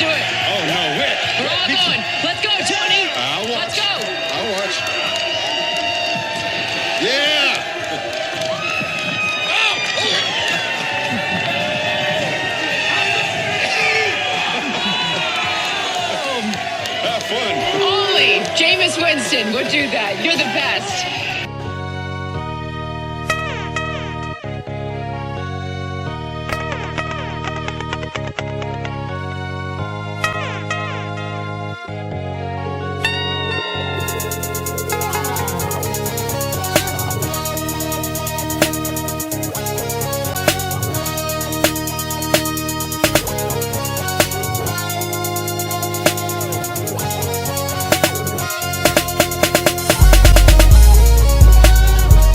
do it. Oh, no, Whit. We're all going. Let's go, Tony. I'll watch. Let's go. I'll watch. Yeah. Have fun. Only Jameis Winston would do that. You're the best.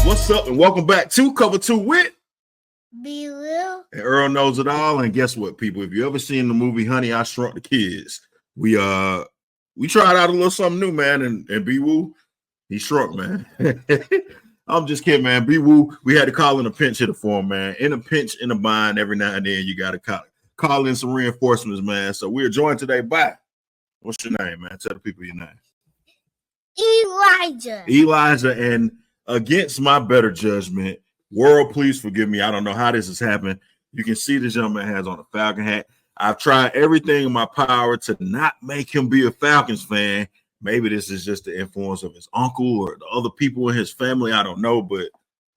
What's up, and welcome back to Cover 2 with BeeWoo. and Earl Knows It All. And guess what, people? If you ever seen the movie Honey, I Shrunk the Kids, we tried out a little something new, man. And BeeWoo, he shrunk, man. I'm just kidding, man. BeeWoo, we had to call in a pinch hitter for him, man. In a pinch, in a bind, every now and then you got to call in some reinforcements, man. So we're joined today by, what's your name, man? Tell the people your name. Elijah, and against my better judgment, world, please forgive me. I don't know how this has happened. You can see this young man has on a Falcon hat. I've tried everything in my power to not make him be a Falcons fan. Maybe this is just the influence of his uncle or the other people in his family. I don't know, but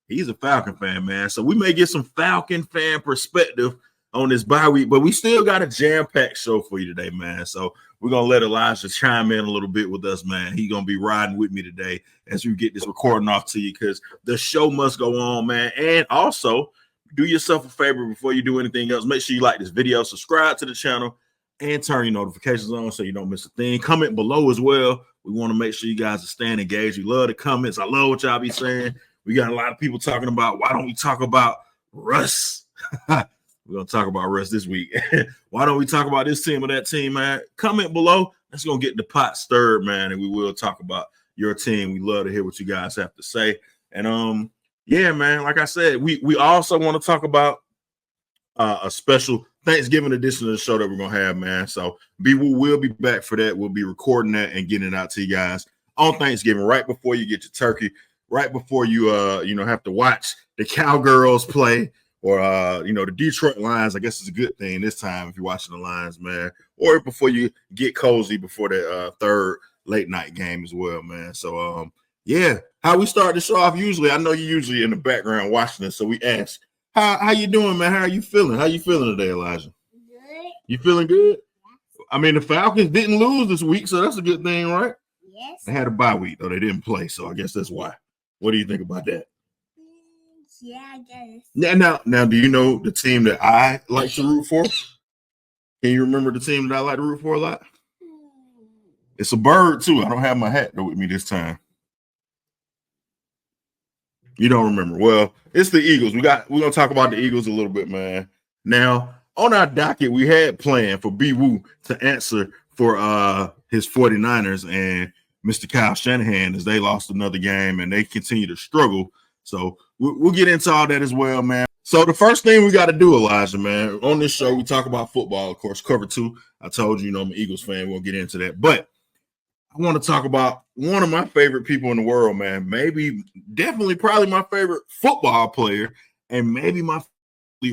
he's a Falcon fan, man. So we may get some Falcon fan perspective on this bye week, but we still got a jam-packed show for you today, man. So we're going to let Elijah chime in a little bit with us, man. He's going to be riding with me today as we get this recording off to you because the show must go on, man. And also, do yourself a favor before you do anything else. Make sure you like this video, subscribe to the channel, and turn your notifications on so you don't miss a thing. Comment below as well. We want to make sure you guys are staying engaged. We love the comments. I love what y'all be saying. We got a lot of people talking about, why don't we talk about Russ? We're going to talk about Russ this week. Why don't we talk about this team or that team, man? Comment below. Let's go get the pot stirred, man, and we will talk about your team. We love to hear what you guys have to say. And, yeah, man, like I said, we also want to talk about a special Thanksgiving edition of the show that we're going to have, man. So BeeWoo will be back for that. We'll be recording that and getting it out to you guys on Thanksgiving, right before you get your turkey, right before you, have to watch the Cowgirls play. Or, the Detroit Lions, I guess it's a good thing this time if you're watching the Lions, man. Or before you get cozy before that third late night game as well, man. So, yeah, how we start the show off usually. I know you're usually in the background watching this, so we ask, how you doing, man? How are you feeling? How you feeling today, Elijah? Good. You feeling good? I mean, the Falcons didn't lose this week, so that's a good thing, right? Yes. They had a bye week, though. They didn't play, so I guess that's why. What do you think about that? Yeah, I guess. Now, do you know the team that I like to root for? Can you remember the team that I like to root for a lot? It's a bird, too. I don't have my hat with me this time. You don't remember. Well, it's the Eagles. We're going to talk about the Eagles a little bit, man. Now, on our docket, we had planned for BeeWoo to answer for his 49ers and Mr. Kyle Shanahan as they lost another game and they continue to struggle. So we'll get into all that as well, man. So the first thing we got to do, Elijah, man, on this show, we talk about football, of course, cover 2. I told you, I'm an Eagles fan. We'll get into that. But I want to talk about one of my favorite people in the world, man. Probably my favorite football player and maybe my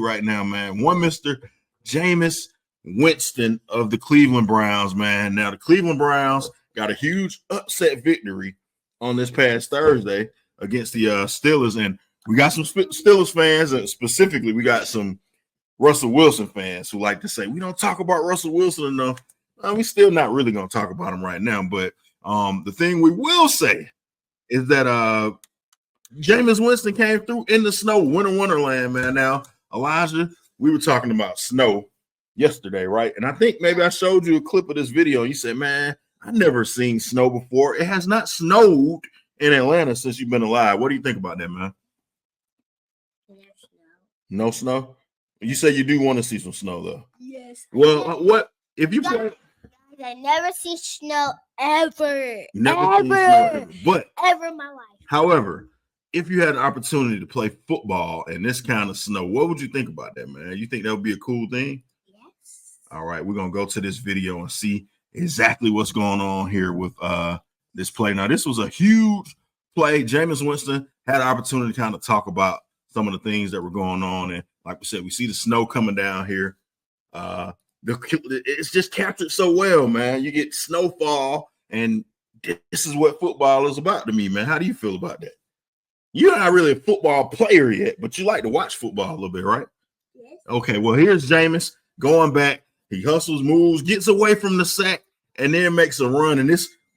right now, man. One Mr. Jameis Winston of the Cleveland Browns, man. Now, the Cleveland Browns got a huge upset victory on this past Thursday against the Steelers, and we got some Steelers fans, and specifically we got some Russell Wilson fans who like to say we don't talk about Russell Wilson enough. We're still not really going to talk about him right now, but the thing we will say is that Jameis Winston came through in the snow, Winter Wonderland, man. Now, Elijah, we were talking about snow yesterday, right? And I think maybe I showed you a clip of this video, and you said, man, I've never seen snow before. It has not snowed in Atlanta since you've been alive. What do you think about that, man? No snow? You say you do want to see some snow, though. Yes. Well, what if you play? I never see snow ever. Never seen snow ever. But ever in my life. However, if you had an opportunity to play football in this kind of snow, what would you think about that, man? You think that would be a cool thing? Yes. All right, we're gonna go to this video and see exactly what's going on here with this play. Now, this was a huge play. Jameis Winston had an opportunity to kind of talk about some of the things that were going on, and like we said, we see the snow coming down here. It's just captured so well, man. You get snowfall, and this is what football is about to me, man. How do you feel about that? You're not really a football player yet, but you like to watch football a little bit, right? Yes. Okay, well, here's Jameis going back. He hustles, moves, gets away from the sack, and then makes a run. And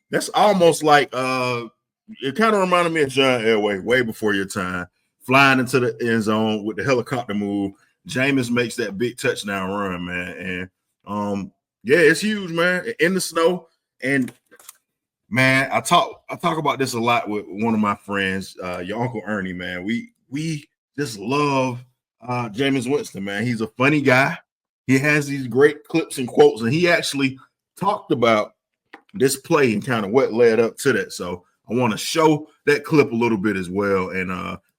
that's almost like it kind of reminded me of John Elway, way before your time, flying into the end zone with the helicopter move. Jameis makes that big touchdown run, man. And yeah, it's huge, man. In the snow. And man, I talk about this a lot with one of my friends, your Uncle Ernie, man. We just love Jameis Winston, man. He's a funny guy. He has these great clips and quotes, and he actually talked about this play and kind of what led up to that. So I want to show that clip a little bit as well, and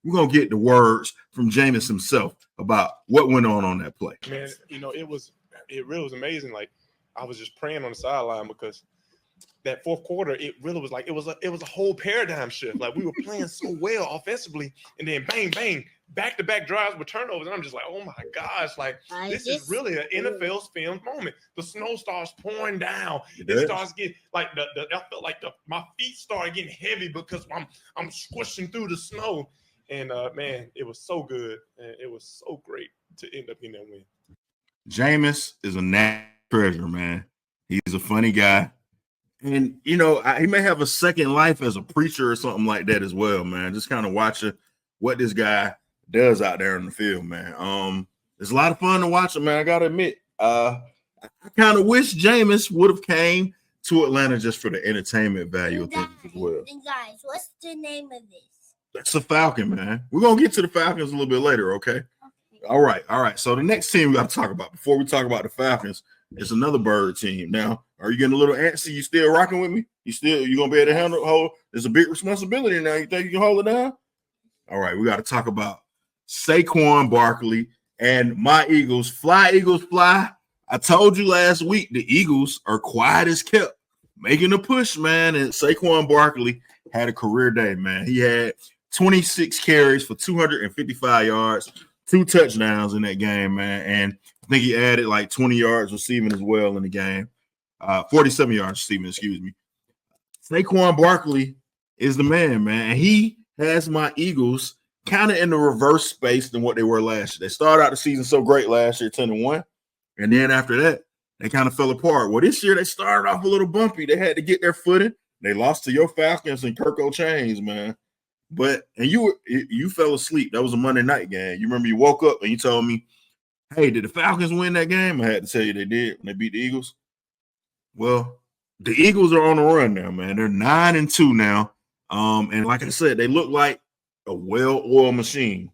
we're going to get the words from Jameis himself about what went on that play. Man, it really was amazing. Like, I was just praying on the sideline because that fourth quarter, it really was like it was a whole paradigm shift. Like, we were playing so well offensively, and then bang, bang, back-to-back drives with turnovers. And I'm just like, oh my gosh, like this is really an NFL's film moment. The snow starts pouring down. It starts getting like I felt like my feet started getting heavy because I'm squishing through the snow. And man, it was so good, and it was so great to end up in that win. Jameis is a natural treasure, man. He's a funny guy. And, he may have a second life as a preacher or something like that as well, man. Just kind of watching what this guy does out there in the field, man. It's a lot of fun to watch him, man. I got to admit. I kind of wish Jameis would have came to Atlanta just for the entertainment value of things as well. And guys, what's the name of this? That's the Falcon, man. We're going to get to the Falcons a little bit later, okay? All right. So the next team we got to talk about before we talk about the Falcons is another bird team. Now, are you getting a little antsy? You still rocking with me? You gonna be able to hold? There's a big responsibility now. You think you can hold it down? All right, we got to talk about Saquon Barkley and my Eagles. Fly, Eagles, fly. I told you last week the Eagles are quiet as kept, making a push, man. And Saquon Barkley had a career day, man. He had 26 carries for 255 yards, 2 touchdowns in that game, man. And I think he added like 20 yards receiving as well in the game. 47 yards receiving, excuse me. Saquon Barkley is the man, man. And he has my Eagles kind of in the reverse space than what they were last year. They started out the season so great last year, 10-1. And then after that, they kind of fell apart. Well, this year they started off a little bumpy. They had to get their footing. They lost to your Falcons and Kirk O'Chains, man. And you fell asleep. That was a Monday night game. You remember you woke up and you told me, hey, did the Falcons win that game? I had to tell you they did when they beat the Eagles. Well, the Eagles are on the run now, man. They're 9-2 now. And like I said, they look like a well-oiled machine.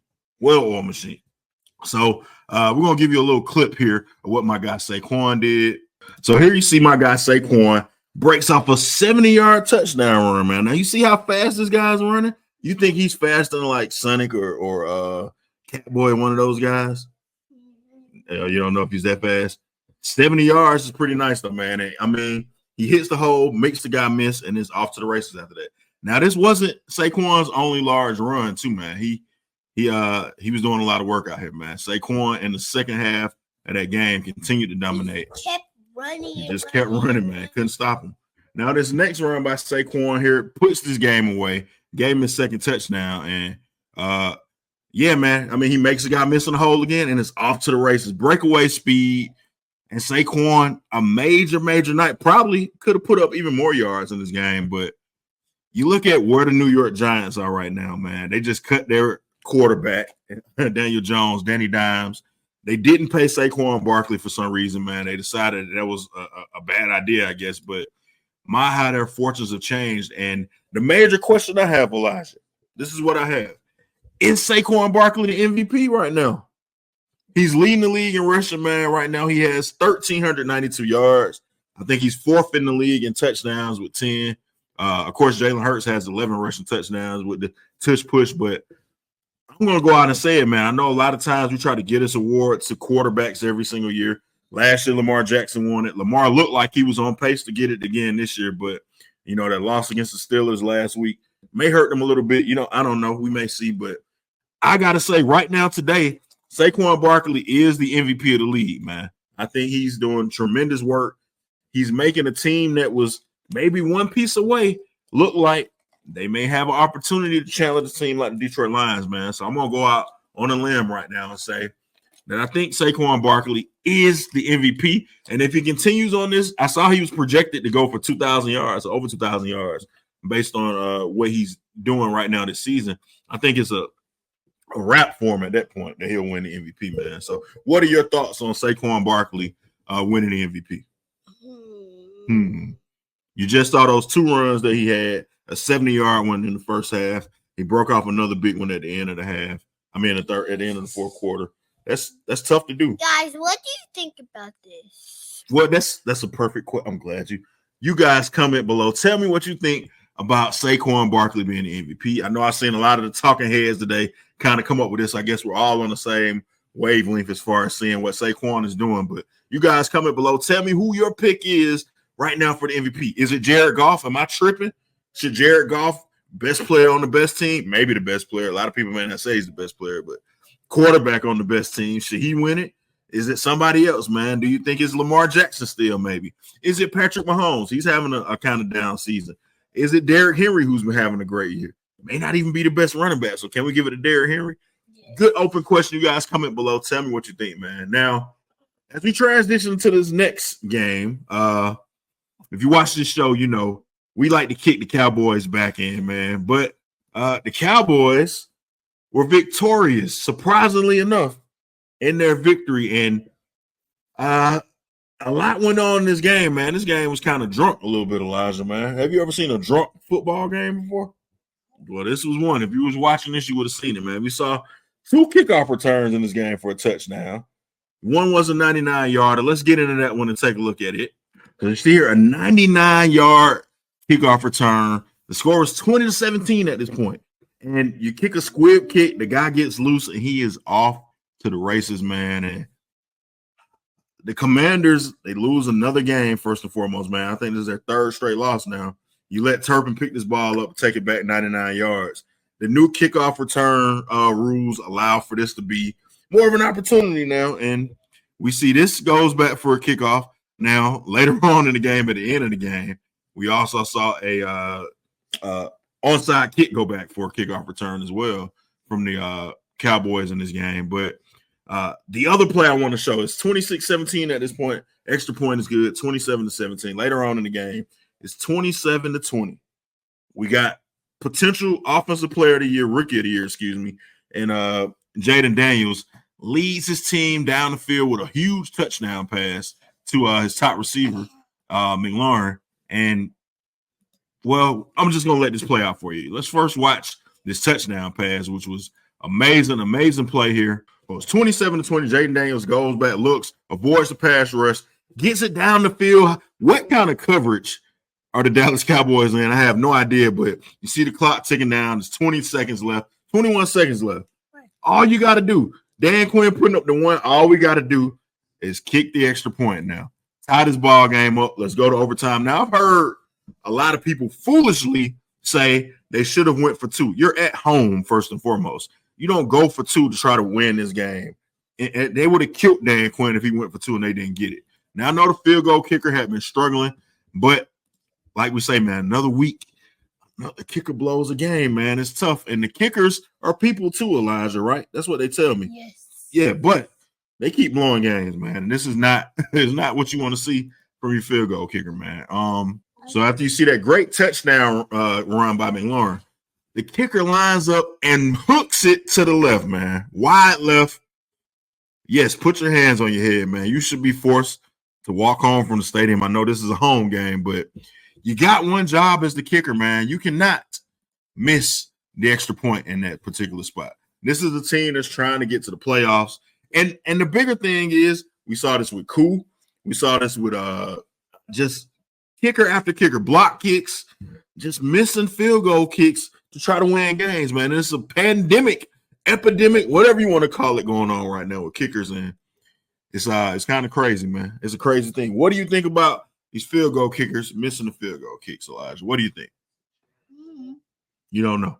So we're going to give you a little clip here of what my guy Saquon did. So here you see my guy Saquon breaks off a 70-yard touchdown run, man. Now you see how fast this guy's running? You think he's faster than like Sonic or Catboy, one of those guys? You don't know if he's that fast. 70 yards is pretty nice, though, man. And, I mean, he hits the hole, makes the guy miss, and is off to the races after that. Now, this wasn't Saquon's only large run, too, man. He was doing a lot of work out here, man. Saquon in the second half of that game continued to dominate. He just kept running, man. Couldn't stop him. Now, this next run by Saquon here puts this game away, gave him his second touchdown, and yeah, man. I mean, he makes a guy miss in the hole again, and it's off to the races. Breakaway speed, and Saquon, a major night. Probably could have put up even more yards in this game, but you look at where the New York Giants are right now, man. They just cut their quarterback, Daniel Jones, Danny Dimes. They didn't pay Saquon Barkley for some reason, man. They decided that was a bad idea, I guess, but how their fortunes have changed. And the major question I have, Elijah, this is what I have. Is Saquon Barkley the MVP right now? He's leading the league in rushing, man. Right now, he has 1,392 yards. I think he's fourth in the league in touchdowns with 10. Of course, Jalen Hurts has 11 rushing touchdowns with the tush push, but I'm going to go out and say it, man. I know a lot of times we try to get us awards to quarterbacks every single year. Last year, Lamar Jackson won it. Lamar looked like he was on pace to get it again this year, but, that loss against the Steelers last week may hurt them a little bit. I don't know. We may see, but I got to say right now today, Saquon Barkley is the MVP of the league, man. I think he's doing tremendous work. He's making a team that was maybe one piece away look like they may have an opportunity to challenge a team like the Detroit Lions, man. So I'm going to go out on a limb right now and say that I think Saquon Barkley is the MVP. And if he continues on this, I saw he was projected to go for 2,000 yards, over 2,000 yards, based on what he's doing right now this season. I think it's a wrap for him at that point that he'll win the MVP, man. So what are your thoughts on Saquon Barkley winning the MVP? You just saw those 2 runs that he had, a 70-yard one in the first half. He broke off another big one at the end of the half. At the end of the fourth quarter. That's tough to do. Guys, what do you think about this? Well, that's a perfect question. I'm glad you guys comment below. Tell me what you think about Saquon Barkley being the MVP. I know I've seen a lot of the talking heads today kind of come up with this. I guess we're all on the same wavelength as far as seeing what Saquon is doing. But you guys comment below. Tell me who your pick is right now for the MVP. Is it Jared Goff? Am I tripping? Should Jared Goff, best player on the best team, maybe the best player? A lot of people may not say he's the best player, but quarterback on the best team, should he win it? Is it somebody else, man? Do you think it's Lamar Jackson still maybe? Is it Patrick Mahomes? He's having a kind of down season. Is it Derrick Henry who's been having a great year? May not even be the best running back, so can we give it to Derrick Henry? Yeah. Good open question. You guys comment below. Tell me what you think, man. Now, as we transition to this next game, if you watch this show, we like to kick the Cowboys back in, man. But the Cowboys were victorious, surprisingly enough, in their victory. And a lot went on in this game, man. This game was kind of drunk a little bit, Elijah, man. Have you ever seen a drunk football game before? Well, this was one. If you was watching this, you would have seen it, man. We saw 2 kickoff returns in this game for a touchdown. One was a 99-yarder. Let's get into that one and take a look at it. Because you see here, a 99-yard kickoff return. The score was 20-17 at this point. And you kick a squib kick, the guy gets loose, and he is off to the races, man. And the Commanders, they lose another game, first and foremost, man. I think this is their 3rd straight loss now. You let Turpin pick this ball up, take it back 99 yards. The new kickoff return rules allow for this to be more of an opportunity now. And we see this goes back for a kickoff. Now, later on in the game, at the end of the game, we also saw a onside kick go back for a kickoff return as well from the Cowboys in this game. But the other play I want to show is 26-17 at this point. Extra point is good, 27-17. Later on in the game, it's 27-20. We got potential offensive player of the year, rookie of the year, and Jaden Daniels leads his team down the field with a huge touchdown pass to his top receiver, McLaurin. And, well, I'm just going to let this play out for you. Let's first watch this touchdown pass, which was amazing play here. It was 27-20. Jaden Daniels goes back, looks, avoids the pass rush, gets it down the field. What kind of coverage are the Dallas Cowboys in? I have no idea, but you see the clock ticking down. There's 21 seconds left. All you got to do, Dan Quinn putting up the one, all we got to do is kick the extra point now. Tie this ball game up. Let's go to overtime. Now, I've heard a lot of people foolishly say they should have went for 2. You're at home, first and foremost. You don't go for 2 to try to win this game. And they would have killed Dan Quinn if he went for 2 and they didn't get it. Now, I know the field goal kicker had been struggling, but like we say, man, another week, the kicker blows a game, man. It's tough. And the kickers are people too, Elijah, right? That's what they tell me. Yes. Yeah, but they keep blowing games, man. And this is not what you want to see from your field goal kicker, man. So after you see that great touchdown run by McLaurin, the kicker lines up and hooks it to the left, man. Wide left. Yes, put your hands on your head, man. You should be forced to walk home from the stadium. I know this is a home game, but you got one job as the kicker, man. You cannot miss the extra point in that particular spot. This is a team that's trying to get to the playoffs. And the bigger thing is we saw this with Koo. We saw this with just kicker after kicker, block kicks, just missing field goal kicks to try to win games, man. And it's a epidemic, whatever you want to call it, going on right now with kickers. And It's kind of crazy, man. It's a crazy thing. What do you think about these field goal kickers missing the field goal kicks, Elijah? What do you think? You don't know.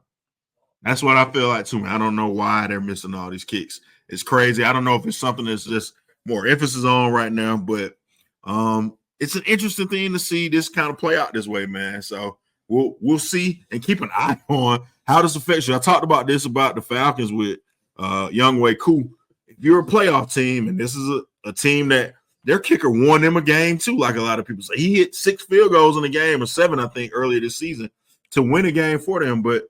That's what I feel like too, man. I don't know why they're missing all these kicks. It's crazy. I don't know if it's something that's just more emphasis on right now, but it's an interesting thing to see this kind of play out this way, man. So we'll see and keep an eye on how this affects you. I talked about this about the Falcons with Younghoe Koo. If you're a playoff team, and this is a team that their kicker won them a game too, like a lot of people say. He hit 6 field goals in a game, or 7, I think, earlier this season to win a game for them. But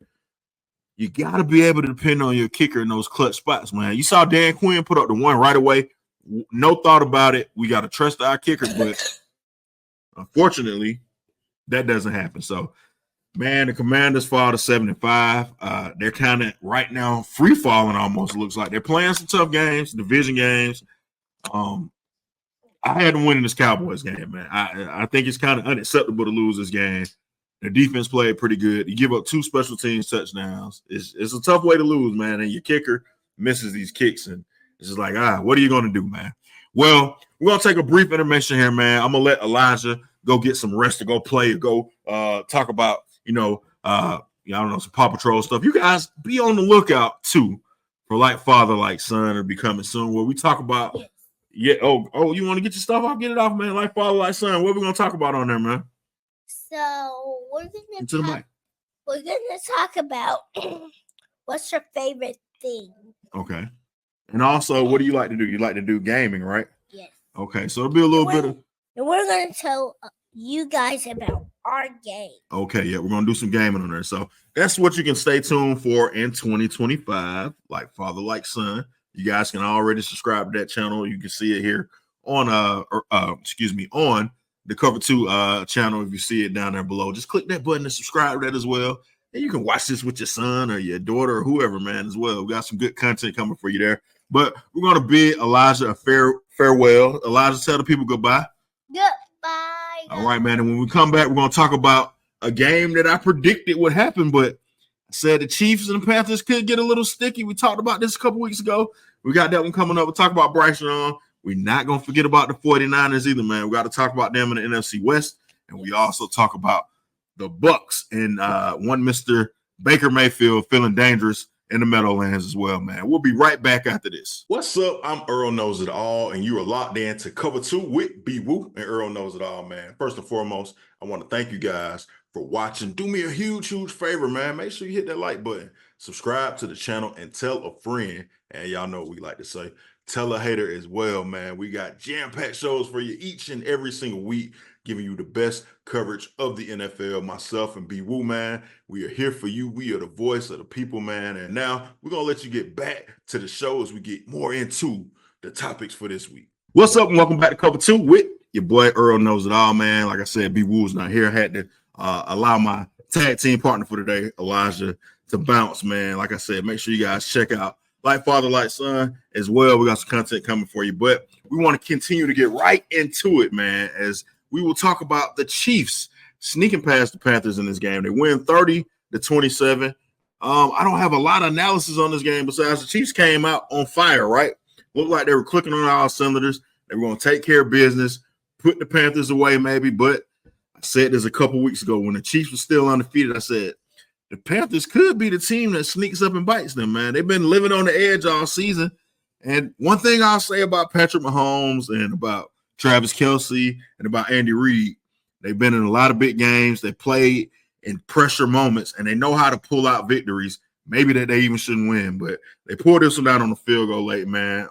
you got to be able to depend on your kicker in those clutch spots, man. You saw Dan Quinn put up the one right away. No thought about it. We got to trust our kickers, but unfortunately, that doesn't happen. So, man, the Commanders fall to 7-5. They're kind of right now free falling almost. Looks like they're playing some tough games, division games. I had to win in this Cowboys game, man. I think it's kind of unacceptable to lose this game. Their defense played pretty good. You give up 2 special teams touchdowns. It's a tough way to lose, man. And your kicker misses these kicks, and it's just like, what are you going to do, man? Well, we're going to take a brief intermission here, man. I'm going to let Elijah go get some rest to go play, go talk about, I don't know, some Paw Patrol stuff. You guys be on the lookout, too, for Like Father, Like Son or Becoming Soon, where we talk about, you want to get your stuff off? Get it off, man. Like Father, Like Son. What are we going to talk about on there, man? So we're gonna talk about what's your favorite thing. Okay. And also, what do you like to do? You like to do gaming, right? Yes. Okay, so it'll be a little bit of. And we're gonna tell you guys about our game. Okay, yeah, we're gonna do some gaming on there. So that's what you can stay tuned for in 2025. Like Father, Like Son. You guys can already subscribe to that channel. You can see it here on on the Cover 2 channel. If you see it down there below, just click that button and subscribe to that as well. And you can watch this with your son or your daughter or whoever, man, as well. We got some good content coming for you there. But we're going to bid Elijah a farewell. Elijah, tell the people goodbye. Goodbye. All right, man. And when we come back, we're going to talk about a game that I predicted would happen, but I said the Chiefs and the Panthers could get a little sticky. We talked about this a couple weeks ago. We got that one coming up. We'll talk about Bryce Young. We're not going to forget about the 49ers either, man. We got to talk about them in the NFC West. And we also talk about the Bucs and one Mr. Baker Mayfield feeling dangerous in the Meadowlands as well, man. We'll be right back after this. What's up? I'm Earl Knows It All, and you are locked in to Cover 2 with BeeWoo and Earl Knows It All, man. First and foremost, I want to thank you guys for watching. Do me a huge favor, man. Make sure you hit that like button. Subscribe to the channel and tell a friend. And y'all know what we like to say. Tell a hater as well, man. We got jam-packed shows for you each and every single week, giving you the best coverage of the NFL. Myself and BeeWoo, man, we are here for you. We are the voice of the people, man. And now we're going to let you get back to the show as we get more into the topics for this week. What's up, and welcome back to Cover 2 with your boy Earl Knows It All, man. Like I said, BeeWoo's not here. I had to allow my tag team partner for today, Elijah, to bounce, man. Like I said, make sure you guys check out Like Father, Like Son as well. We got some content coming for you, but we want to continue to get right into it, man, as we will talk about the Chiefs sneaking past the Panthers in this game. They win 30-27. I don't have a lot of analysis on this game besides the Chiefs came out on fire, right? Looked like they were clicking on all cylinders. They were going to take care of business, put the Panthers away maybe, but I said this a couple weeks ago when the Chiefs were still undefeated. I said, the Panthers could be the team that sneaks up and bites them, man. They've been living on the edge all season. And one thing I'll say about Patrick Mahomes and about Travis Kelce and about Andy Reid, they've been in a lot of big games. They played in pressure moments, and they know how to pull out victories, maybe that they even shouldn't win. But they pulled this one down on the field goal late, man.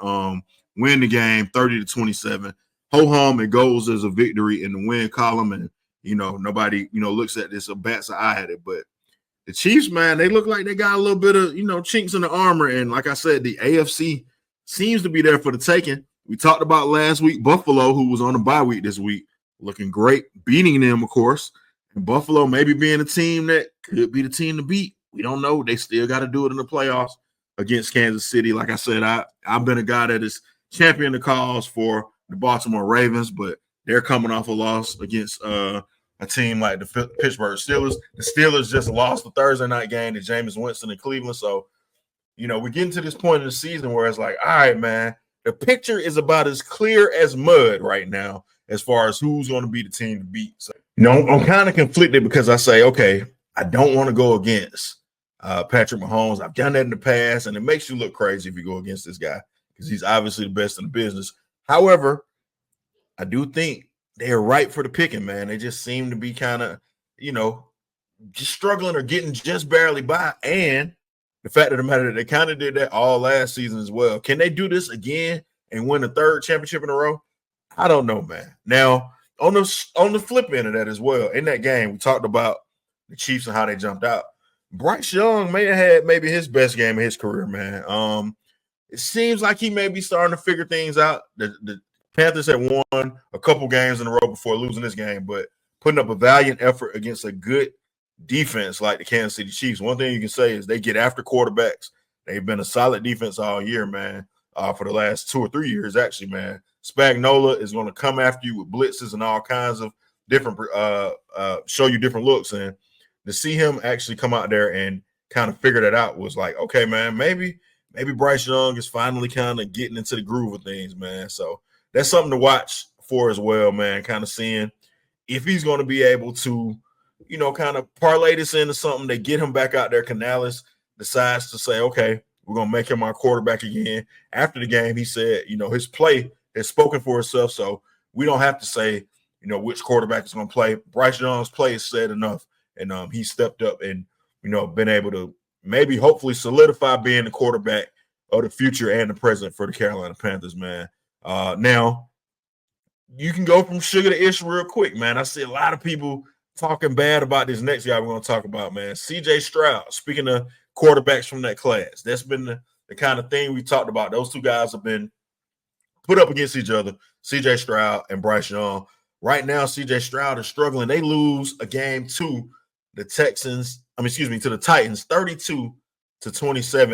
Win the game 30-27. Ho-hum, it goes as a victory in the win column. And, nobody, looks at this or bats an eye at it. But the Chiefs, man, they look like they got a little bit of, chinks in the armor. And like I said, the AFC seems to be there for the taking. We talked about last week, Buffalo, who was on a bye week this week, looking great, beating them, of course. And Buffalo maybe being a team that could be the team to beat. We don't know. They still got to do it in the playoffs against Kansas City. Like I said, I've been a guy that has championed the cause for the Baltimore Ravens, but they're coming off a loss against a team like the Pittsburgh Steelers. The Steelers just lost the Thursday night game to Jameis Winston in Cleveland. So, we're getting to this point in the season where it's like, all right, man, the picture is about as clear as mud right now as far as who's going to be the team to beat. So, I'm kind of conflicted because I say, okay, I don't want to go against Patrick Mahomes. I've done that in the past, and it makes you look crazy if you go against this guy because he's obviously the best in the business. However, I do think they're right for the picking, man. They just seem to be kind of, just struggling or getting just barely by. And the fact of the matter that they kind of did that all last season as well. Can they do this again and win a third championship in a row? I don't know, man. Now, on the flip end of that as well, in that game, we talked about the Chiefs and how they jumped out. Bryce Young may have had maybe his best game of his career, man. It seems like he may be starting to figure things out. The Panthers had won a couple games in a row before losing this game, but putting up a valiant effort against a good defense like the Kansas City Chiefs. One thing you can say is they get after quarterbacks. They've been a solid defense all year, man, for the last 2 or 3 years, actually, man. Spagnuolo is going to come after you with blitzes and all kinds of different show you different looks. And to see him actually come out there and kind of figure that out was like, okay, man, maybe Bryce Young is finally kind of getting into the groove of things, man. So that's something to watch for as well, man, kind of seeing if he's going to be able to, kind of parlay this into something. They get him back out there. Canales decides to say, okay, we're going to make him our quarterback again. After the game, he said, his play has spoken for itself, so we don't have to say, which quarterback is going to play. Bryce Young's play is said enough, and he stepped up and, been able to maybe hopefully solidify being the quarterback of the future and the present for the Carolina Panthers, man. Now, you can go from sugar to ish real quick, man. I see a lot of people talking bad about this next guy we're going to talk about, man. CJ Stroud, speaking of quarterbacks from that class, that's been the kind of thing we talked about. Those two guys have been put up against each other, CJ Stroud and Bryce Young. Right now, CJ Stroud is struggling. They lose a game to the Titans, 32-27.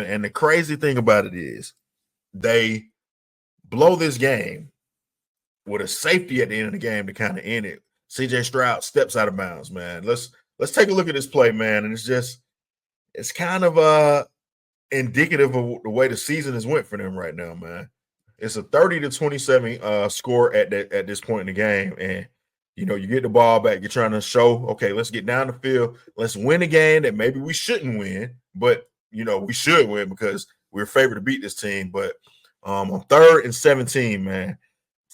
And the crazy thing about it is they blow this game with a safety at the end of the game to kind of end it. CJ Stroud steps out of bounds, man. Let's take a look at this play, man. And it's kind of indicative of the way the season has went for them right now, man. It's a 30-27 score at this point in the game. And, you get the ball back. You're trying to show, okay, let's get down the field. Let's win a game that maybe we shouldn't win. But, we should win because we're favored to beat this team. But on 3rd and 17, man,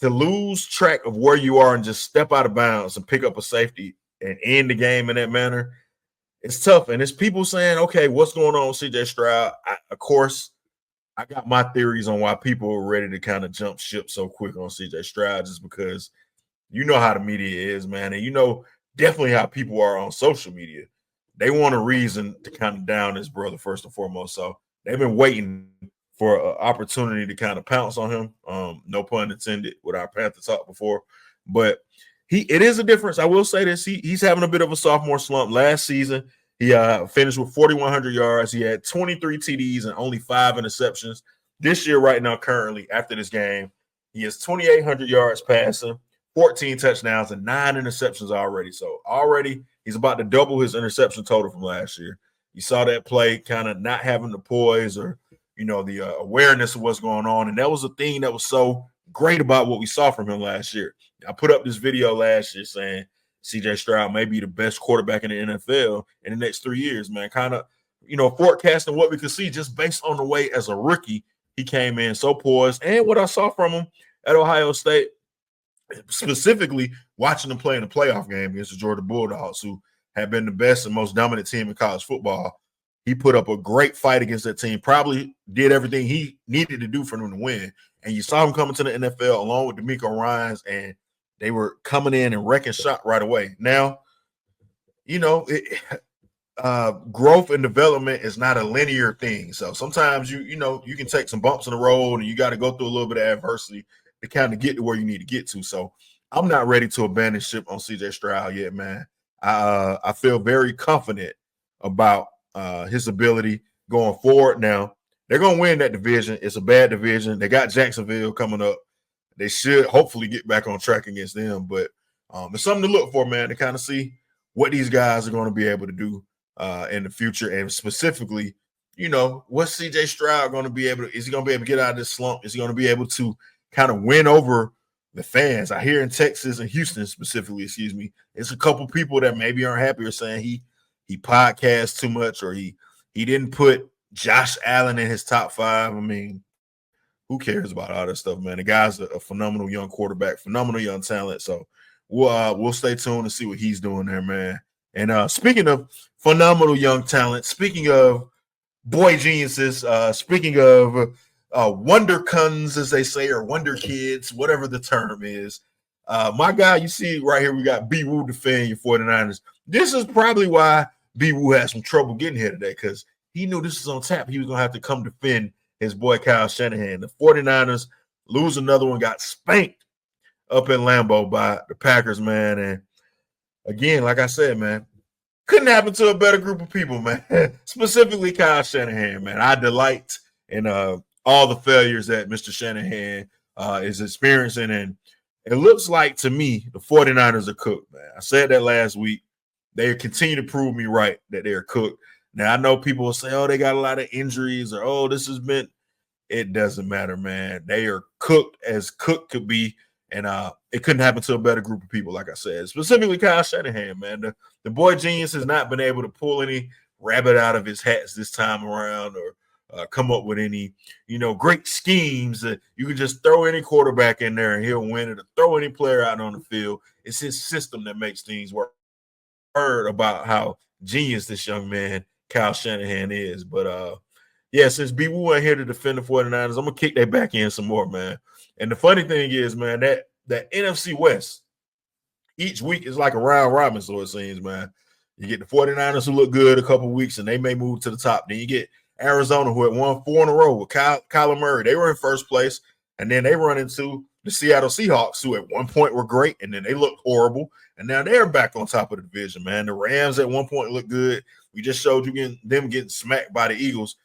to lose track of where you are and just step out of bounds and pick up a safety and end the game in that manner, it's tough. And it's people saying, okay, what's going on with CJ Stroud? Of course, I got my theories on why people are ready to kind of jump ship so quick on CJ Stroud, just because how the media is, man. And definitely how people are on social media. They want a reason to kind of down this brother first and foremost. So they've been waiting for an opportunity to kind of pounce on him. No pun intended with our Panther talk before. But it is a difference. I will say this. He's having a bit of a sophomore slump. Last season, he finished with 4,100 yards. He had 23 TDs and only 5 interceptions. This year, right now, currently, after this game, he has 2,800 yards passing, 14 touchdowns, and 9 interceptions already. So already he's about to double his interception total from last year. You saw that play kind of not having the poise or, the awareness of what's going on. And that was a thing that was so great about what we saw from him last year. I put up this video last year saying CJ Stroud may be the best quarterback in the NFL in the next 3 years, man. Kind of, forecasting what we could see just based on the way as a rookie he came in so poised. And what I saw from him at Ohio State, specifically watching him play in the playoff game against the Georgia Bulldogs, who have been the best and most dominant team in college football. He put up a great fight against that team, probably did everything he needed to do for them to win. And you saw him coming to the NFL along with DeMeco Ryans, and they were coming in and wrecking shop right away. Now, growth and development is not a linear thing. So sometimes you can take some bumps in the road and you got to go through a little bit of adversity to kind of get to where you need to get to. So I'm not ready to abandon ship on CJ Stroud yet, man. I feel very confident about his ability going forward. Now, they're going to win that division. It's a bad division. They got Jacksonville coming up. They should hopefully get back on track against them. But it's something to look for, man, to kind of see what these guys are going to be able to do in the future. And specifically, what's CJ Stroud going to be able to, is he going to be able to get out of this slump? Is he going to be able to kind of win over the fans? I hear in Texas and Houston specifically, it's a couple people that maybe aren't happy or saying he podcasts too much, or he didn't put Josh Allen in his top 5. I mean, who cares about all that stuff, man? The guy's a phenomenal young quarterback, phenomenal young talent. So we'll stay tuned and see what he's doing there, man. And speaking of phenomenal young talent, speaking of boy geniuses, speaking of wonder cuns, as they say, or wonder kids, whatever the term is, my guy, you see right here, we got BeeWoo defending your 49ers. This is probably why BeeWoo had some trouble getting here today, because he knew this was on tap. He was going to have to come defend his boy Kyle Shanahan. The 49ers lose another one, got spanked up in Lambeau by the Packers, man. And again, like I said, man, couldn't happen to a better group of people, man. Specifically Kyle Shanahan, man. I delight in all the failures that Mr. Shanahan is experiencing. And it looks like, to me, the 49ers are cooked, man. I said that last week. They continue to prove me right that they're cooked. Now, I know people will say, oh, they got a lot of injuries, or, oh, this has been – it doesn't matter, man. They are cooked as cooked could be, and it couldn't happen to a better group of people, like I said. Specifically Kyle Shanahan, man. The boy genius has not been able to pull any rabbit out of his hats this time around, or come up with any, great schemes that you can just throw any quarterback in there and he'll win it, or throw any player out on the field. It's his system that makes things work. Heard about how genius this young man Kyle Shanahan is. But since BeeWoo ain't here to defend the 49ers, I'm gonna kick that back in some more, man. And the funny thing is, man, that NFC West each week is like a round robin, so it seems, man. You get the 49ers who look good a couple weeks and they may move to the top. Then you get Arizona, who had won 4 in a row with Kyler Murray. They were in first place, and then they run into the Seattle Seahawks, who at one point were great, and then they looked horrible, and now they're back on top of the division, man. The Rams at one point looked good. We just showed you them getting smacked by the Eagles.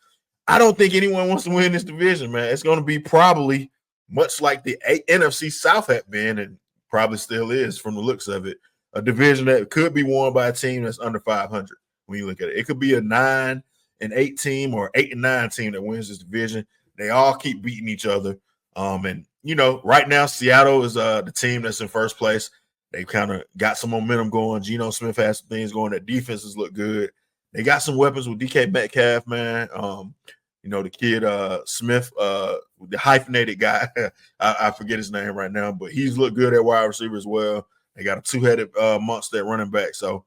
I don't think anyone wants to win this division, man. It's going to be probably much like the NFC South had been, and probably still is from the looks of it, a division that could be won by a team that's under 500 when you look at it. It could be a 9-8 team or 8-9 team that wins this division. They all keep beating each other. And right now, Seattle is the team that's in first place. They've kind of got some momentum going. Geno Smith has some things going. Their defenses look good. They got some weapons with DK Metcalf, man. The kid Smith, the hyphenated guy. I forget his name right now, but he's looked good at wide receiver as well. They got a 2-headed monster at running back. So,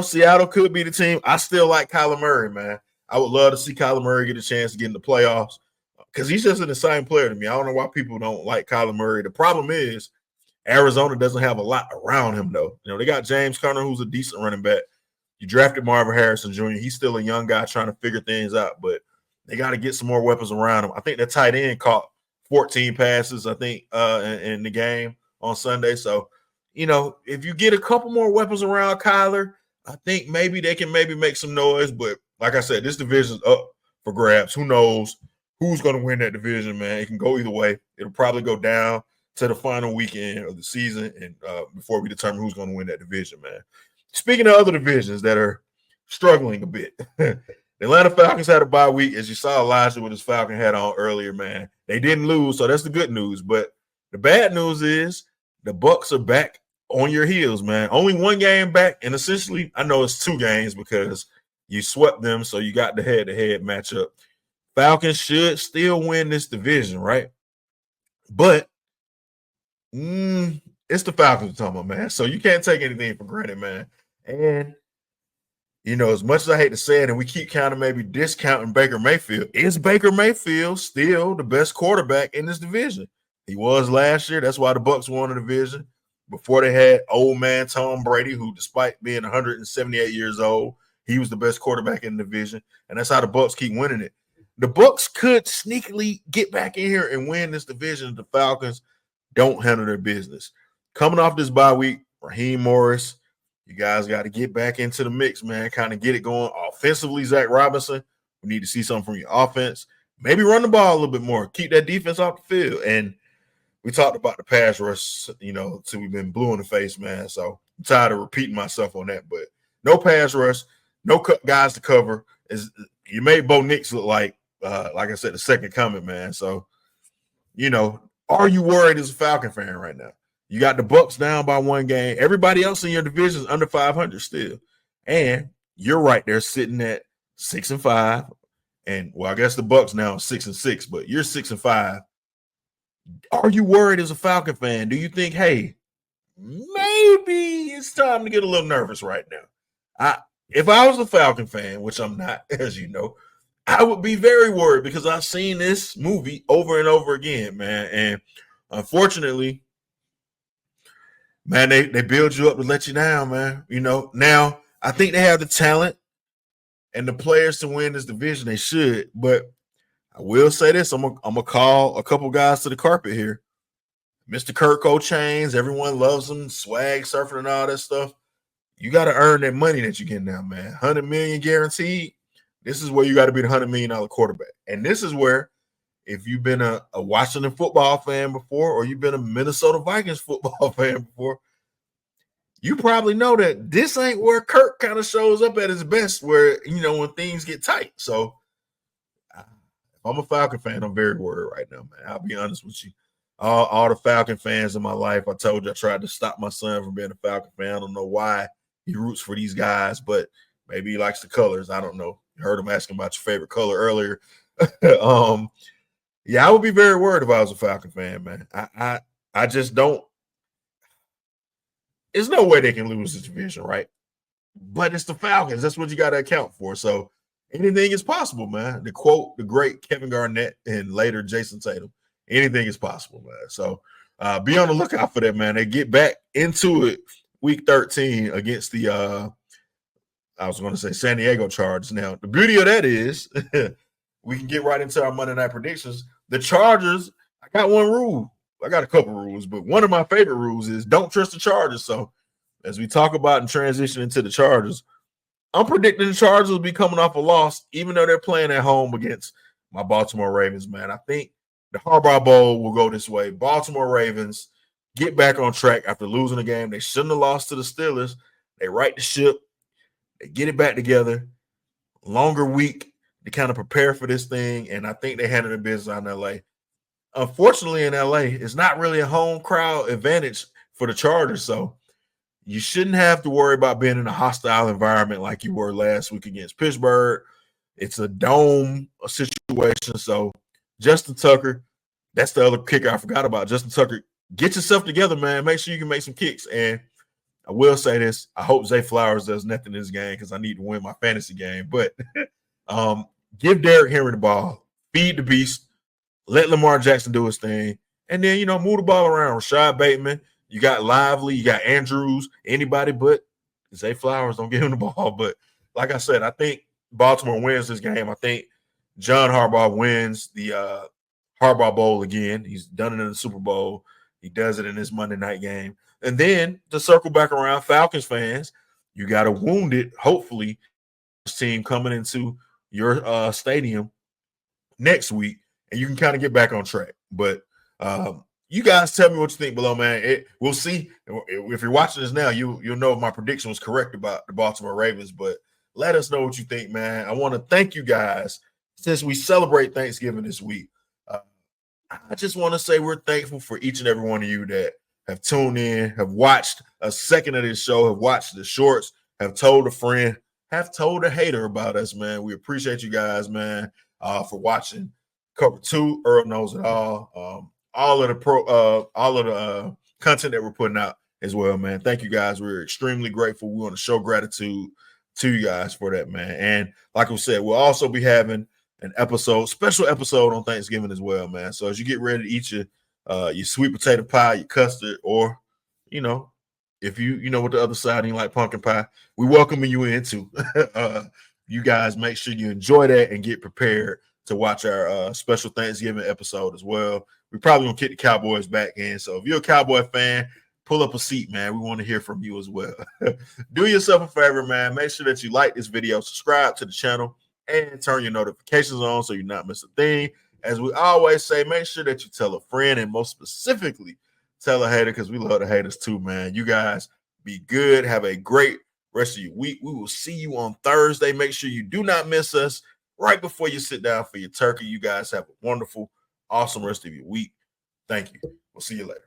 Seattle could be the team. I still like Kyler Murray, man. I would love to see Kyler Murray get a chance to get in the playoffs, because he's just an exciting player to me. I don't know why people don't like Kyler Murray. The problem is Arizona doesn't have a lot around him, though. They got James Conner, who's a decent running back. You drafted Marvin Harrison Jr. He's still a young guy trying to figure things out, but they got to get some more weapons around him. I think the tight end caught 14 passes, I think, in the game on Sunday. So, if you get a couple more weapons around Kyler, I think maybe they can make some noise. But like I said, this division's up for grabs. Who knows who's going to win that division, man? It can go either way. It'll probably go down to the final weekend of the season, and before we determine who's going to win that division, man. Speaking of other divisions that are struggling a bit, the Atlanta Falcons had a bye week. As you saw Elijah with his Falcon hat on earlier, man. They didn't lose, so that's the good news. But the bad news is the Bucs are back on your heels, man. Only one game back, and essentially, I know it's 2 games because you swept them, so you got the head-to-head matchup. Falcons should still win this division, right? But it's the Falcons we're talking about, man. So you can't take anything for granted, man. And, as much as I hate to say it, and we keep kind of maybe discounting Baker Mayfield, is Baker Mayfield still the best quarterback in this division? He was last year. That's why the Bucs won the division. Before they had old man Tom Brady, who, despite being 178 years old, he was the best quarterback in the division. And that's how the Bucs keep winning it. The Bucs could sneakily get back in here and win this division. The Falcons don't handle their business. Coming off this bye week, Raheem Morris, you guys got to get back into the mix, man. Kind of get it going. Offensively, Zach Robinson, we need to see something from your offense. Maybe run the ball a little bit more. Keep that defense off the field. And we talked about the pass rush, till we've been blue in the face, man. So I'm tired of repeating myself on that. But no pass rush, no guys to cover. you made Bo Nix look like I said, the second coming, man. So, are you worried as a Falcon fan right now? You got the Bucs down by 1 game. Everybody else in your division is under 500 still. And you're right there sitting at 6-5. And I guess the Bucs now are 6-6, but you're 6-5. Are you worried as a Falcon fan? Do you think, hey, maybe it's time to get a little nervous right now? If I was a Falcon fan, which I'm not, as you know, I would be very worried because I've seen this movie over and over again, man. And unfortunately, man, they build you up to let you down, man. Now I think they have the talent and the players to win this division. They should, but I will say this: I'm gonna call a couple guys to the carpet here. Mr. Kirk O'Chains, everyone loves him, swag surfing and all that stuff. You got to earn that money that you're getting now, man. $100 million guaranteed. This is where you got to be the $100 million quarterback. And this is where, if you've been a Washington football fan before, or you've been a Minnesota Vikings football fan before, you probably know that this ain't where Kirk kind of shows up at his best, where, when things get tight. So if I'm a Falcon fan, I'm very worried right now, man. I'll be honest with you. All the Falcon fans in my life, I told you I tried to stop my son from being a Falcon fan. I don't know why he roots for these guys, but maybe he likes the colors. I don't know. You heard him asking about your favorite color earlier. Yeah, I would be very worried if I was a Falcon fan, man. I just don't. There's no way they can lose this division, right? But it's the Falcons. That's what you got to account for. So anything is possible, man. To quote the great Kevin Garnett and later Jason Tatum, anything is possible, man. So be on the lookout for that, man. They get back into it week 13 against the I was going to say San Diego Chargers. Now, the beauty of that is we can get right into our Monday night predictions. The Chargers, I got one rule. I got a couple rules, but one of my favorite rules is don't trust the Chargers. So as we talk about and transition into the Chargers, I'm predicting the Chargers will be coming off a loss, even though they're playing at home against my Baltimore Ravens, man. I think the Harbaugh Bowl will go this way. Baltimore Ravens get back on track after losing the game. They shouldn't have lost to the Steelers. They right the ship. They get it back together. Longer week to kind of prepare for this thing, and I think they handled the business out in L.A. Unfortunately, in L.A., it's not really a home crowd advantage for the Chargers, so you shouldn't have to worry about being in a hostile environment like you were last week against Pittsburgh. It's a dome situation, so Justin Tucker, that's the other kicker I forgot about. Justin Tucker, get yourself together, man. Make sure you can make some kicks. And I will say this. I hope Zay Flowers does nothing in this game because I need to win my fantasy game. But give Derrick Henry the ball. Feed the beast. Let Lamar Jackson do his thing. And then, move the ball around. Rashad Bateman. You got Lively. You got Andrews. Anybody but Zay Flowers. Don't give him the ball. But like I said, I think Baltimore wins this game. I think John Harbaugh wins the Harbaugh Bowl again. He's done it in the Super Bowl. He does it in this Monday night game. And then to circle back around, Falcons fans, you got a wounded, hopefully, team coming into your stadium next week, and you can kind of get back on track. But you guys tell me what you think below, man. We'll see. If you're watching this now, you'll know if my prediction was correct about the Baltimore Ravens. But let us know what you think, man. I want to thank you guys. Since we celebrate Thanksgiving this week, I just want to say we're thankful for each and every one of you that have tuned in, have watched a second of this show, have watched the shorts, have told a friend, have told a hater about us, man. We appreciate you guys, man, for watching. Cover 2, Earl Knows It All. All of the content that we're putting out as well, man. Thank you guys. We're extremely grateful. We want to show gratitude to you guys for that, man. And like we said, we'll also be having an special episode on Thanksgiving as well, man. So as you get ready to eat your sweet potato pie, your custard, or, if you know what the other side ain't like pumpkin pie, we welcome you in too. You guys make sure you enjoy that and get prepared to watch our special Thanksgiving episode as well. We're probably going to kick the Cowboys back in. So if you're a Cowboy fan, pull up a seat, man. We want to hear from you as well. Do yourself a favor, man. Make sure that you like this video, subscribe to the channel, and turn your notifications on so you're not missing a thing. As we always say, make sure that you tell a friend, and most specifically, tell a hater, because we love the haters too, man. You guys be good. Have a great rest of your week. We will see you on Thursday. Make sure you do not miss us. right before you sit down for your turkey. You guys have a wonderful, awesome rest of your week. Thank you. We'll see you later.